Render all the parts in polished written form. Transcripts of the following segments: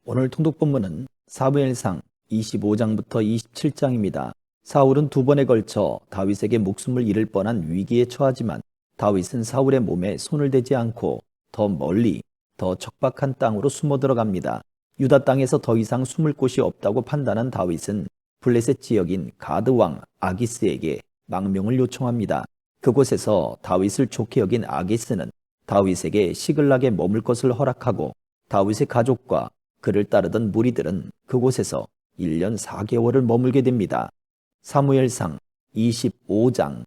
오늘 통독 본문은 사무엘상 25장부터 27장입니다. 사울은 두 번에 걸쳐 다윗에게 목숨을 잃을 뻔한 위기에 처하지만 다윗은 사울의 몸에 손을 대지 않고 더 멀리 더 척박한 땅으로 숨어 들어갑니다. 유다 땅에서 더 이상 숨을 곳이 없다고 판단한 다윗은 블레셋 지역인 가드 왕 아기스에게 망명을 요청합니다. 그곳에서 다윗을 좋게 여긴 아기스는 다윗에게 시글락에 머물 것을 허락하고 다윗의 가족과 그를 따르던 무리들은 그곳에서 1년 4개월을 머물게 됩니다. 사무엘상 25장.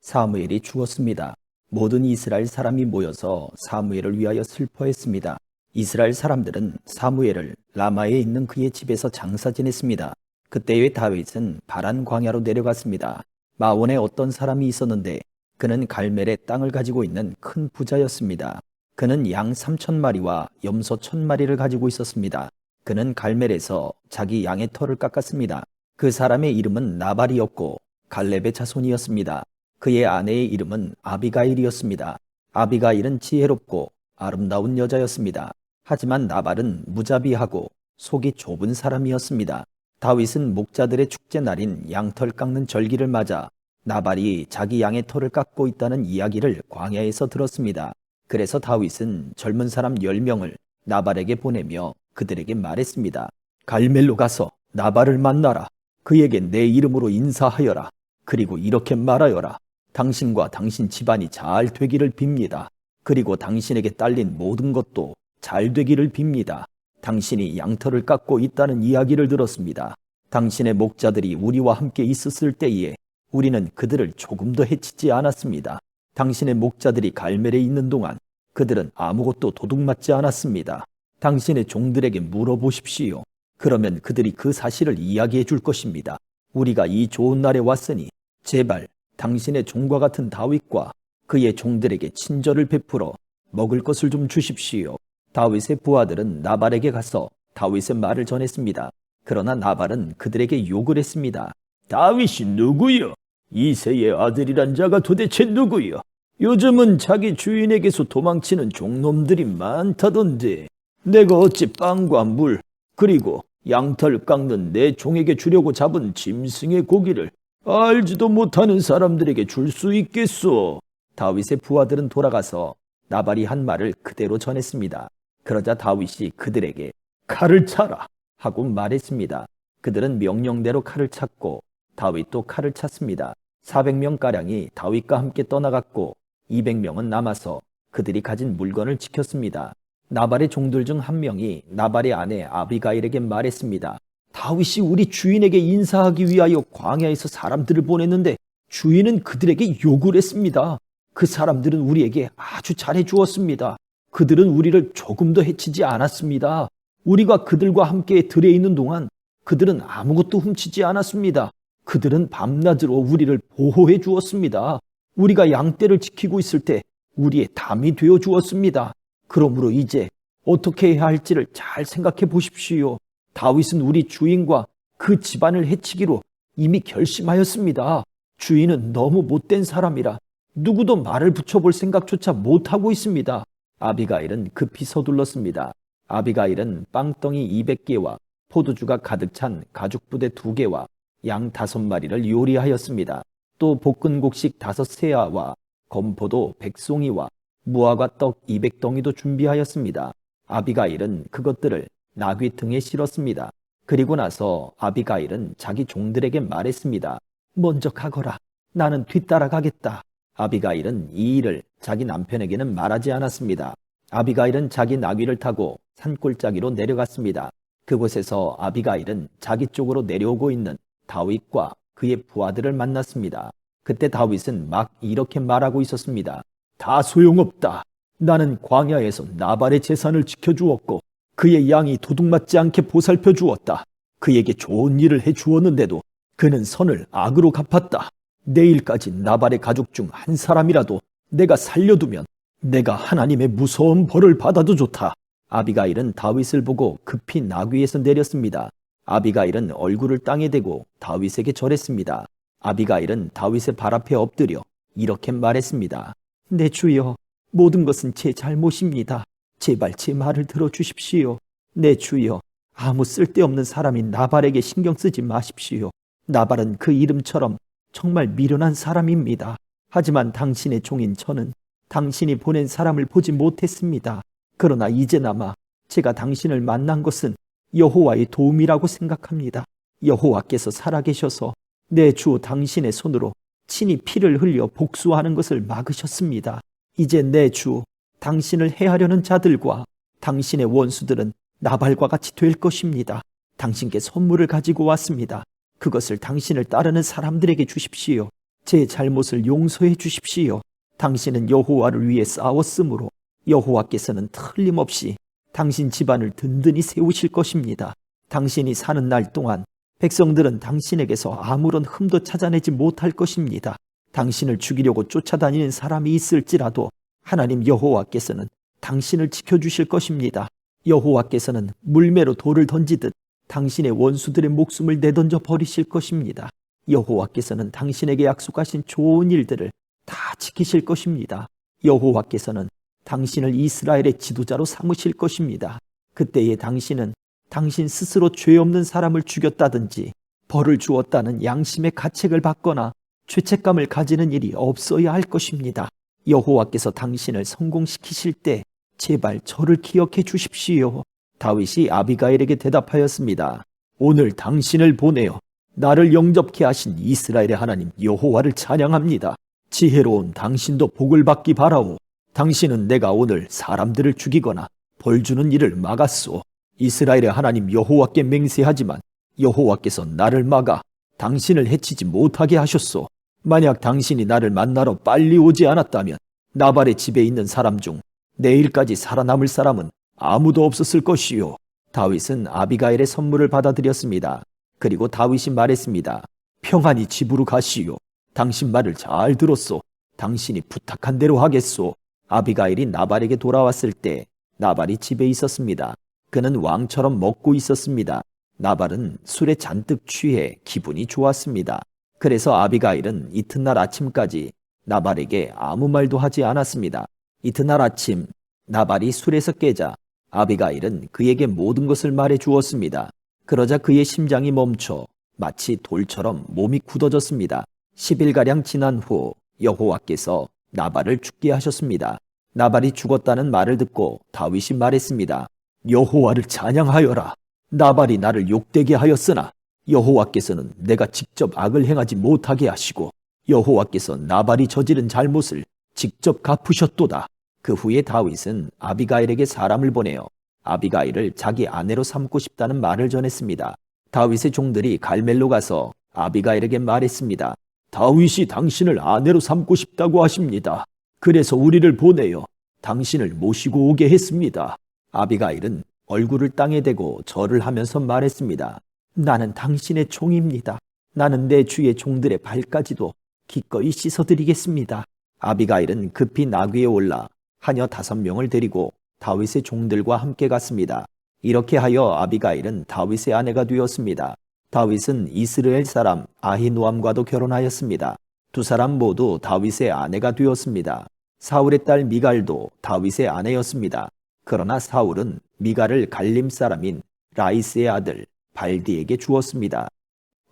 사무엘이 죽었습니다. 모든 이스라엘 사람이 모여서 사무엘을 위하여 슬퍼했습니다. 이스라엘 사람들은 사무엘을 라마에 있는 그의 집에서 장사 지냈습니다. 그때의 다윗은 바란 광야로 내려갔습니다. 마온에 어떤 사람이 있었는데 그는 갈멜의 땅을 가지고 있는 큰 부자였습니다. 그는 양 3,000마리와 염소 1,000마리를 가지고 있었습니다. 그는 갈멜에서 자기 양의 털을 깎았습니다. 그 사람의 이름은 나발이었고 갈렙의 자손이었습니다. 그의 아내의 이름은 아비가일이었습니다. 아비가일은 지혜롭고 아름다운 여자였습니다. 하지만 나발은 무자비하고 속이 좁은 사람이었습니다. 다윗은 목자들의 축제 날인 양털 깎는 절기를 맞아 나발이 자기 양의 털을 깎고 있다는 이야기를 광야에서 들었습니다. 그래서 다윗은 젊은 사람 10명을 나발에게 보내며 그들에게 말했습니다. 갈멜로 가서 나발을 만나라. 그에게 내 이름으로 인사하여라. 그리고 이렇게 말하여라. 당신과 당신 집안이 잘 되기를 빕니다. 그리고 당신에게 딸린 모든 것도 잘 되기를 빕니다. 당신이 양털을 깎고 있다는 이야기를 들었습니다. 당신의 목자들이 우리와 함께 있었을 때에 우리는 그들을 조금도 해치지 않았습니다. 당신의 목자들이 갈멜에 있는 동안 그들은 아무것도 도둑맞지 않았습니다. 당신의 종들에게 물어보십시오. 그러면 그들이 그 사실을 이야기해 줄 것입니다. 우리가 이 좋은 날에 왔으니 제발 당신의 종과 같은 다윗과 그의 종들에게 친절을 베풀어 먹을 것을 좀 주십시오. 다윗의 부하들은 나발에게 가서 다윗의 말을 전했습니다. 그러나 나발은 그들에게 욕을 했습니다. 다윗이 누구요? 이새의 아들이란 자가 도대체 누구요? 요즘은 자기 주인에게서 도망치는 종놈들이 많다던데 내가 어찌 빵과 물 그리고 양털 깎는 내 종에게 주려고 잡은 짐승의 고기를 알지도 못하는 사람들에게 줄 수 있겠소? 다윗의 부하들은 돌아가서 나발이 한 말을 그대로 전했습니다. 그러자 다윗이 그들에게 칼을 차라 하고 말했습니다. 그들은 명령대로 칼을 찼고 다윗도 칼을 찼습니다. 400명가량이 다윗과 함께 떠나갔고 200명은 남아서 그들이 가진 물건을 지켰습니다. 나발의 종들 중 한 명이 나발의 아내 아비가일에게 말했습니다. 다윗이 우리 주인에게 인사하기 위하여 광야에서 사람들을 보냈는데 주인은 그들에게 욕을 했습니다. 그 사람들은 우리에게 아주 잘해 주었습니다. 그들은 우리를 조금도 해치지 않았습니다. 우리가 그들과 함께 들에 있는 동안 그들은 아무것도 훔치지 않았습니다. 그들은 밤낮으로 우리를 보호해 주었습니다. 우리가 양떼를 지키고 있을 때 우리의 담이 되어 주었습니다. 그러므로 이제 어떻게 해야 할지를 잘 생각해 보십시오. 다윗은 우리 주인과 그 집안을 해치기로 이미 결심하였습니다. 주인은 너무 못된 사람이라 누구도 말을 붙여볼 생각조차 못하고 있습니다. 아비가일은 급히 서둘렀습니다. 아비가일은 빵덩이 200개와 포도주가 가득 찬 가죽부대 2개와 양 5마리를 요리하였습니다. 또 볶은 곡식 5세아와 건포도 100송이와 무화과 떡 200덩이도 준비하였습니다. 아비가일은 그것들을 나귀 등에 실었습니다. 그리고 나서 아비가일은 자기 종들에게 말했습니다. 먼저 가거라. 나는 뒤따라가겠다. 아비가일은 이 일을 자기 남편에게는 말하지 않았습니다. 아비가일은 자기 나귀를 타고 산골짜기로 내려갔습니다. 그곳에서 아비가일은 자기 쪽으로 내려오고 있는 다윗과 그의 부하들을 만났습니다. 그때 다윗은 막 이렇게 말하고 있었습니다. 다 소용없다. 나는 광야에서 나발의 재산을 지켜주었고 그의 양이 도둑맞지 않게 보살펴 주었다. 그에게 좋은 일을 해주었는데도 그는 선을 악으로 갚았다. 내일까지 나발의 가족 중 한 사람이라도 내가 살려두면 내가 하나님의 무서운 벌을 받아도 좋다. 아비가일은 다윗을 보고 급히 나귀에서 내렸습니다. 아비가일은 얼굴을 땅에 대고 다윗에게 절했습니다. 아비가일은 다윗의 발 앞에 엎드려 이렇게 말했습니다. 내 주여, 모든 것은 제 잘못입니다. 제발 제 말을 들어주십시오. 내 주여, 아무 쓸데없는 사람인 나발에게 신경 쓰지 마십시오. 나발은 그 이름처럼 정말 미련한 사람입니다. 하지만 당신의 종인 저는 당신이 보낸 사람을 보지 못했습니다. 그러나 이제나마 제가 당신을 만난 것은 여호와의 도움이라고 생각합니다. 여호와께서 살아계셔서 내 주 당신의 손으로 친히 피를 흘려 복수하는 것을 막으셨습니다. 이제 내 주 당신을 해하려는 자들과 당신의 원수들은 나발과 같이 될 것입니다. 당신께 선물을 가지고 왔습니다. 그것을 당신을 따르는 사람들에게 주십시오. 제 잘못을 용서해 주십시오. 당신은 여호와를 위해 싸웠으므로 여호와께서는 틀림없이 당신 집안을 든든히 세우실 것입니다. 당신이 사는 날 동안 백성들은 당신에게서 아무런 흠도 찾아내지 못할 것입니다. 당신을 죽이려고 쫓아다니는 사람이 있을지라도 하나님 여호와께서는 당신을 지켜주실 것입니다. 여호와께서는 물매로 돌을 던지듯 당신의 원수들의 목숨을 내던져 버리실 것입니다. 여호와께서는 당신에게 약속하신 좋은 일들을 다 지키실 것입니다. 여호와께서는 당신을 이스라엘의 지도자로 삼으실 것입니다. 그때에 당신은 당신 스스로 죄 없는 사람을 죽였다든지 벌을 주었다는 양심의 가책을 받거나 죄책감을 가지는 일이 없어야 할 것입니다. 여호와께서 당신을 성공시키실 때 제발 저를 기억해 주십시오. 다윗이 아비가일에게 대답하였습니다. 오늘 당신을 보내어 나를 영접케 하신 이스라엘의 하나님 여호와를 찬양합니다. 지혜로운 당신도 복을 받기 바라오. 당신은 내가 오늘 사람들을 죽이거나 벌 주는 일을 막았소. 이스라엘의 하나님 여호와께 맹세하지만 여호와께서 나를 막아 당신을 해치지 못하게 하셨소. 만약 당신이 나를 만나러 빨리 오지 않았다면 나발의 집에 있는 사람 중 내일까지 살아남을 사람은 아무도 없었을 것이요. 다윗은 아비가일의 선물을 받아들였습니다. 그리고 다윗이 말했습니다. 평안히 집으로 가시오. 당신 말을 잘 들었소. 당신이 부탁한 대로 하겠소. 아비가일이 나발에게 돌아왔을 때 나발이 집에 있었습니다. 그는 왕처럼 먹고 있었습니다. 나발은 술에 잔뜩 취해 기분이 좋았습니다. 그래서 아비가일은 이튿날 아침까지 나발에게 아무 말도 하지 않았습니다. 이튿날 아침 나발이 술에서 깨자 아비가일은 그에게 모든 것을 말해 주었습니다. 그러자 그의 심장이 멈춰 마치 돌처럼 몸이 굳어졌습니다. 10일가량 지난 후 여호와께서 나발을 죽게 하셨습니다. 나발이 죽었다는 말을 듣고 다윗이 말했습니다. 여호와를 찬양하여라. 나발이 나를 욕되게 하였으나 여호와께서는 내가 직접 악을 행하지 못하게 하시고 여호와께서 나발이 저지른 잘못을 직접 갚으셨도다. 그 후에 다윗은 아비가일에게 사람을 보내어 아비가일을 자기 아내로 삼고 싶다는 말을 전했습니다. 다윗의 종들이 갈멜로 가서 아비가일에게 말했습니다. 다윗이 당신을 아내로 삼고 싶다고 하십니다. 그래서 우리를 보내어 당신을 모시고 오게 했습니다. 아비가일은 얼굴을 땅에 대고 절을 하면서 말했습니다. 나는 당신의 종입니다. 나는 내 주의 종들의 발까지도 기꺼이 씻어드리겠습니다. 아비가일은 급히 나귀에 올라 하녀 5명을 데리고 다윗의 종들과 함께 갔습니다. 이렇게 하여 아비가일은 다윗의 아내가 되었습니다. 다윗은 이스라엘 사람 아히노암과도 결혼하였습니다. 두 사람 모두 다윗의 아내가 되었습니다. 사울의 딸 미갈도 다윗의 아내였습니다. 그러나 사울은 미갈을 갈림 사람인 라이스의 아들 발디에게 주었습니다.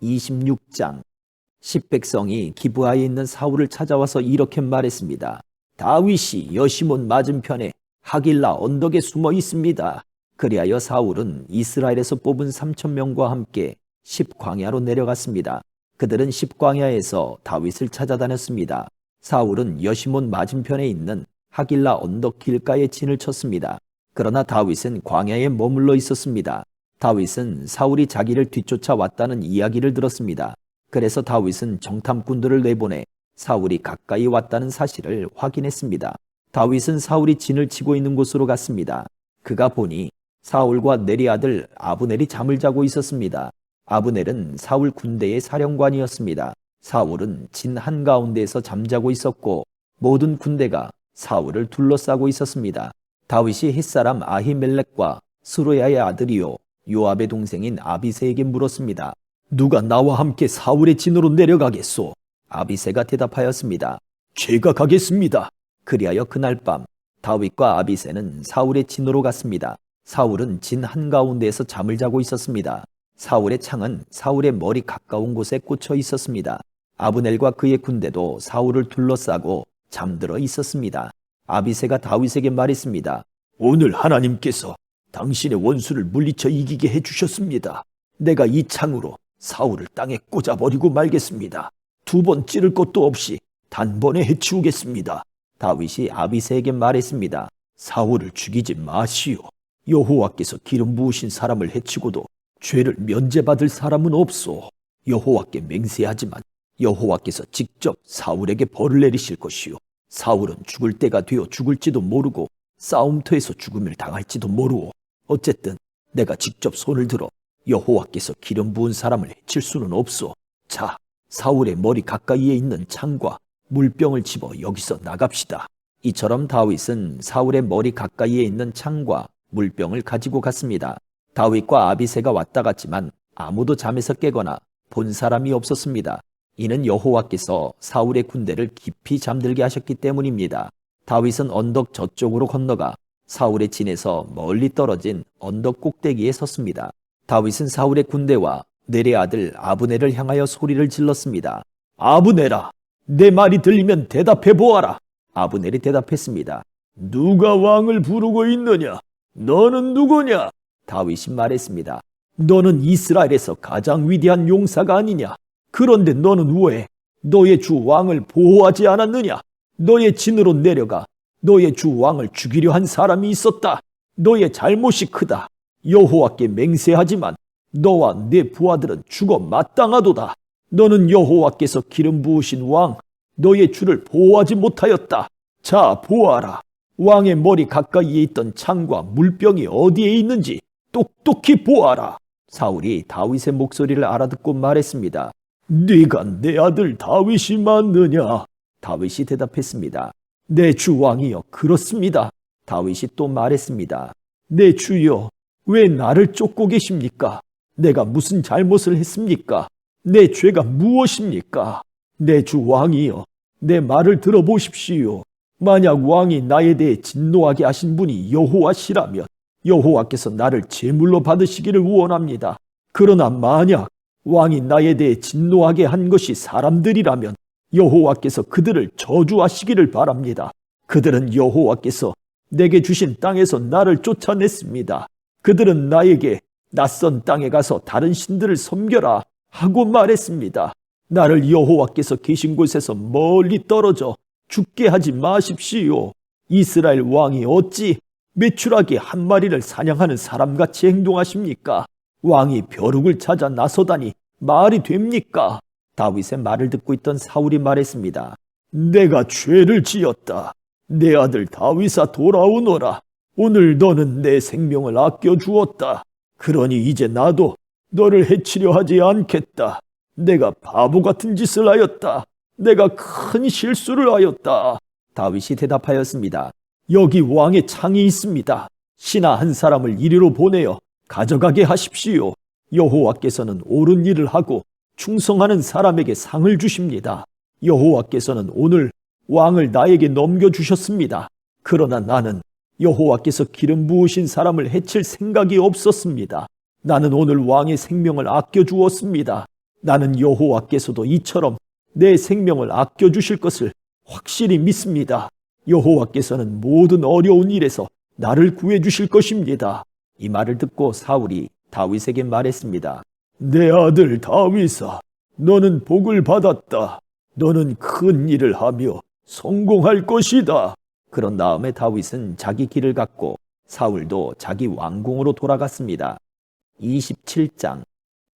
26장 10백성이 기브아에 있는 사울을 찾아와서 이렇게 말했습니다. 다윗이 여시몬 맞은편에 하길라 언덕에 숨어 있습니다. 그리하여 사울은 이스라엘에서 뽑은 3,000명과 함께 10광야로 내려갔습니다. 그들은 10광야에서 다윗을 찾아다녔습니다. 사울은 여시몬 맞은편에 있는 하길라 언덕 길가에 진을 쳤습니다. 그러나 다윗은 광야에 머물러 있었습니다. 다윗은 사울이 자기를 뒤쫓아왔다는 이야기를 들었습니다. 그래서 다윗은 정탐꾼들을 내보내 사울이 가까이 왔다는 사실을 확인했습니다. 다윗은 사울이 진을 치고 있는 곳으로 갔습니다. 그가 보니 사울과 네리 아들 아브넬이 잠을 자고 있었습니다. 아브넬은 사울 군대의 사령관이었습니다. 사울은 진 한가운데에서 잠자고 있었고 모든 군대가 사울을 둘러싸고 있었습니다. 다윗이 햇사람 아히멜렉과 스루야의 아들이요 요압의 동생인 아비새에게 물었습니다. 누가 나와 함께 사울의 진으로 내려가겠소? 아비새가 대답하였습니다. 제가 가겠습니다. 그리하여 그날 밤 다윗과 아비새는 사울의 진으로 갔습니다. 사울은 진 한가운데에서 잠을 자고 있었습니다. 사울의 창은 사울의 머리 가까운 곳에 꽂혀 있었습니다. 아브넬과 그의 군대도 사울을 둘러싸고 잠들어 있었습니다. 아비새가 다윗에게 말했습니다. 오늘 하나님께서 당신의 원수를 물리쳐 이기게 해주셨습니다. 내가 이 창으로 사울을 땅에 꽂아버리고 말겠습니다. 2번 찌를 것도 없이 단번에 해치우겠습니다. 다윗이 아비새에게 말했습니다. 사울을 죽이지 마시오. 여호와께서 기름 부으신 사람을 해치고도 죄를 면제받을 사람은 없소. 여호와께 맹세하지만 여호와께서 직접 사울에게 벌을 내리실 것이요. 사울은 죽을 때가 되어 죽을지도 모르고 싸움터에서 죽음을 당할지도 모르오. 어쨌든 내가 직접 손을 들어 여호와께서 기름 부은 사람을 해칠 수는 없소. 자, 사울의 머리 가까이에 있는 창과 물병을 집어 여기서 나갑시다. 이처럼 다윗은 사울의 머리 가까이에 있는 창과 물병을 가지고 갔습니다. 다윗과 아비새가 왔다 갔지만 아무도 잠에서 깨거나 본 사람이 없었습니다. 이는 여호와께서 사울의 군대를 깊이 잠들게 하셨기 때문입니다. 다윗은 언덕 저쪽으로 건너가 사울의 진에서 멀리 떨어진 언덕 꼭대기에 섰습니다. 다윗은 사울의 군대와 넬의 아들 아브넬을 향하여 소리를 질렀습니다. 아브넬아, 내 말이 들리면 대답해 보아라. 아브넬이 대답했습니다. 누가 왕을 부르고 있느냐? 너는 누구냐? 다윗이 말했습니다. 너는 이스라엘에서 가장 위대한 용사가 아니냐? 그런데 너는 왜 너의 주 왕을 보호하지 않았느냐? 너의 진으로 내려가 너의 주 왕을 죽이려 한 사람이 있었다. 너의 잘못이 크다. 여호와께 맹세하지만 너와 네 부하들은 죽어 마땅하도다. 너는 여호와께서 기름 부으신 왕, 너의 주를 보호하지 못하였다. 자, 보아라. 왕의 머리 가까이에 있던 창과 물병이 어디에 있는지 똑똑히 보아라. 사울이 다윗의 목소리를 알아듣고 말했습니다. 네가 내 아들 다윗이 맞느냐? 다윗이 대답했습니다. 내 주 왕이여, 그렇습니다. 다윗이 또 말했습니다. 내 주여, 왜 나를 쫓고 계십니까? 내가 무슨 잘못을 했습니까? 내 죄가 무엇입니까? 내 주 왕이여, 내 말을 들어보십시오. 만약 왕이 나에 대해 진노하게 하신 분이 여호와시라면 여호와께서 나를 제물로 받으시기를 원합니다. 그러나 만약 왕이 나에 대해 진노하게 한 것이 사람들이라면 여호와께서 그들을 저주하시기를 바랍니다. 그들은 여호와께서 내게 주신 땅에서 나를 쫓아냈습니다. 그들은 나에게 낯선 땅에 가서 다른 신들을 섬겨라 하고 말했습니다. 나를 여호와께서 계신 곳에서 멀리 떨어져 죽게 하지 마십시오. 이스라엘 왕이 어찌 매출하게 한 마리를 사냥하는 사람같이 행동하십니까? 왕이 벼룩을 찾아 나서다니 말이 됩니까? 다윗의 말을 듣고 있던 사울이 말했습니다. 내가 죄를 지었다. 내 아들 다윗아, 돌아오너라. 오늘 너는 내 생명을 아껴주었다. 그러니 이제 나도 너를 해치려 하지 않겠다. 내가 바보 같은 짓을 하였다. 내가 큰 실수를 하였다. 다윗이 대답하였습니다. 여기 왕의 창이 있습니다. 신하 한 사람을 이리로 보내어 가져가게 하십시오. 여호와께서는 옳은 일을 하고 충성하는 사람에게 상을 주십니다. 여호와께서는 오늘 왕을 나에게 넘겨주셨습니다. 그러나 나는 여호와께서 기름 부으신 사람을 해칠 생각이 없었습니다. 나는 오늘 왕의 생명을 아껴주었습니다. 나는 여호와께서도 이처럼 내 생명을 아껴주실 것을 확실히 믿습니다. 여호와께서는 모든 어려운 일에서 나를 구해주실 것입니다. 이 말을 듣고 사울이 다윗에게 말했습니다. 내 아들 다윗아, 너는 복을 받았다. 너는 큰 일을 하며 성공할 것이다. 그런 다음에 다윗은 자기 길을 갔고 사울도 자기 왕궁으로 돌아갔습니다. 27장.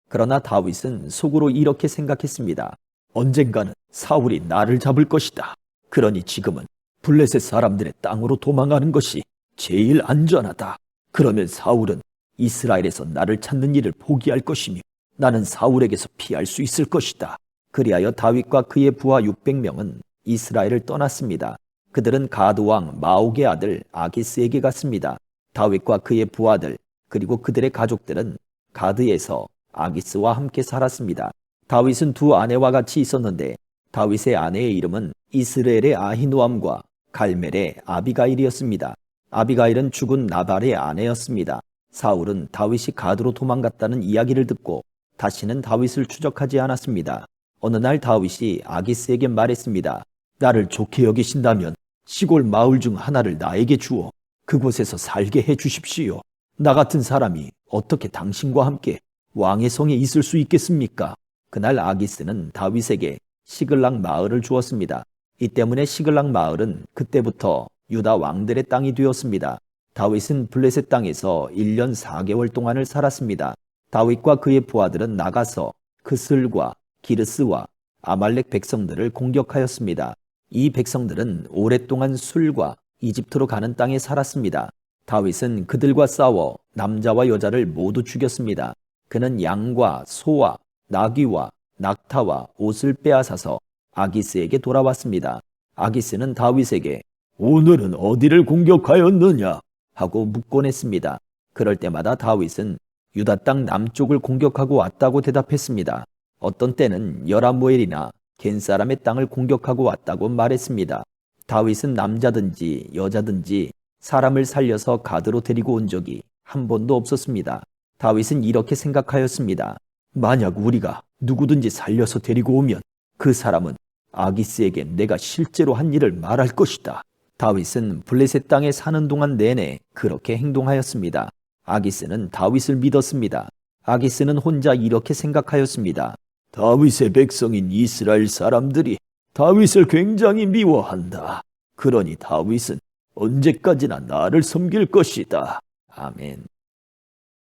그러나 다윗은 속으로 이렇게 생각했습니다. 언젠가는 사울이 나를 잡을 것이다. 그러니 지금은 블레셋 사람들의 땅으로 도망가는 것이 제일 안전하다. 그러면 사울은 이스라엘에서 나를 찾는 일을 포기할 것이며 나는 사울에게서 피할 수 있을 것이다. 그리하여 다윗과 그의 부하 600명은 이스라엘을 떠났습니다. 그들은 가드 왕 마옥의 아들 아기스에게 갔습니다. 다윗과 그의 부하들 그리고 그들의 가족들은 가드에서 아기스와 함께 살았습니다. 다윗은 두 아내와 같이 있었는데 다윗의 아내의 이름은 이스라엘의 아히노암과 갈멜의 아비가일이었습니다. 아비가일은 죽은 나발의 아내였습니다. 사울은 다윗이 가드로 도망갔다는 이야기를 듣고 다시는 다윗을 추적하지 않았습니다. 어느 날 다윗이 아기스에게 말했습니다. 나를 좋게 여기신다면 시골 마을 중 하나를 나에게 주어 그곳에서 살게 해 주십시오. 나 같은 사람이 어떻게 당신과 함께 왕의 성에 있을 수 있겠습니까? 그날 아기스는 다윗에게 시글락 마을을 주었습니다. 이 때문에 시글락 마을은 그때부터 유다 왕들의 땅이 되었습니다. 다윗은 블레셋 땅에서 1년 4개월 동안을 살았습니다. 다윗과 그의 부하들은 나가서 그슬과 기르스와 아말렉 백성들을 공격하였습니다. 이 백성들은 오랫동안 술과 이집트로 가는 땅에 살았습니다. 다윗은 그들과 싸워 남자와 여자를 모두 죽였습니다. 그는 양과 소와 나귀와 낙타와 옷을 빼앗아서 아기스에게 돌아왔습니다. 아기스는 다윗에게 오늘은 어디를 공격하였느냐 하고 묻곤 했습니다. 그럴 때마다 다윗은 유다 땅 남쪽을 공격하고 왔다고 대답했습니다. 어떤 때는 여라무엘이나 겐 사람의 땅을 공격하고 왔다고 말했습니다. 다윗은 남자든지 여자든지 사람을 살려서 가드로 데리고 온 적이 한 번도 없었습니다. 다윗은 이렇게 생각하였습니다. 만약 우리가 누구든지 살려서 데리고 오면 그 사람은 아기스에게 내가 실제로 한 일을 말할 것이다. 다윗은 블레셋 땅에 사는 동안 내내 그렇게 행동하였습니다. 아기스는 다윗을 믿었습니다. 아기스는 혼자 이렇게 생각하였습니다. 다윗의 백성인 이스라엘 사람들이 다윗을 굉장히 미워한다. 그러니 다윗은 언제까지나 나를 섬길 것이다. 아멘.